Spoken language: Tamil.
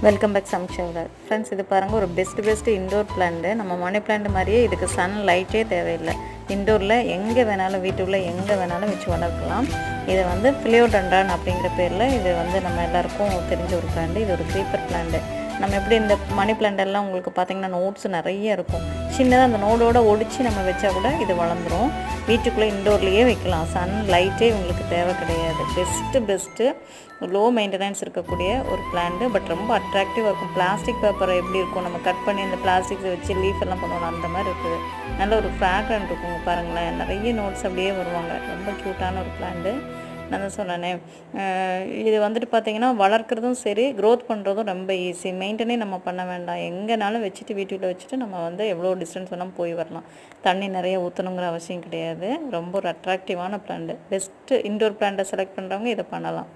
Welcome back சமைச்சவங்க friends. இது பாருங்கள், ஒரு பெஸ்ட் இன்டோர் பிளான்ட்டு. நம்ம மணி பிளான்ட் மாதிரியே இதுக்கு சன் லைட்டே தேவையில்லை. இன்டோரில் எங்கே வேணாலும், வீட்டுக்குள்ளே எங்கே வேணாலும் வச்சு வளர்க்கலாம். இது வந்து ஃபிலியோடென்ட்ரான் அப்படிங்கிற பேரில் இது வந்து நம்ம எல்லாருக்கும் தெரிஞ்ச ஒரு பிளான்ட்டு. இது ஒரு க்ரீப்பர் பிளான்ட்டு. நம்ம எப்படி இந்த மணி பிளான்ட் எல்லாம் உங்களுக்கு பார்த்திங்கன்னா நோட்ஸ் நிறைய இருக்கும். சின்னதாக அந்த நோடோடு ஒடிச்சு நம்ம வச்சா கூட இது வளர்ந்துடும். வீட்டுக்குள்ளே இன்டோர்லேயே வைக்கலாம். சன் லைட்டே உங்களுக்கு தேவை கிடையாது. பெஸ்ட்டு லோ மெயின்டெனன்ஸ் இருக்கக்கூடிய ஒரு பிளான்ட்டு. பட் ரொம்ப அட்ராக்டிவாக இருக்கும். பிளாஸ்டிக் பேப்பரை எப்படி இருக்கும், நம்ம கட் பண்ணி அந்த பிளாஸ்டிக்ஸை வச்சு லீஃப் எல்லாம் பண்ணுவோம், அந்த மாதிரி இருக்குது. நல்ல ஒரு ஃப்ராக்ரண்ட் இருக்குங்க பாருங்களேன். நிறைய நோட்ஸ் அப்படியே வருவாங்க. ரொம்ப க்யூட்டான ஒரு பிளான்ட்டு. நான் தான் சொன்னேனே, இது வந்துட்டு பார்த்திங்கன்னா வளர்க்குறதும் சரி, க்ரோத் பண்ணுறதும் ரொம்ப ஈஸி. மெயின்டெனே நம்ம பண்ண வேண்டாம். எங்கேனாலும் வச்சுட்டு வீட்டுக்குள்ளே வச்சுட்டு நம்ம வந்து எவ்வளோ டிஸ்டன்ஸ் வேணால் போய் வரலாம். தண்ணி நிறைய ஊற்றணுங்கிற அவசியம் கிடையாது. ரொம்ப ஒரு அட்ராக்டிவான பிளான்ட்டு. பெஸ்ட்டு இன்டோர் பிளான்ட்டை செலக்ட் பண்ணுறவங்க இதை பண்ணலாம்.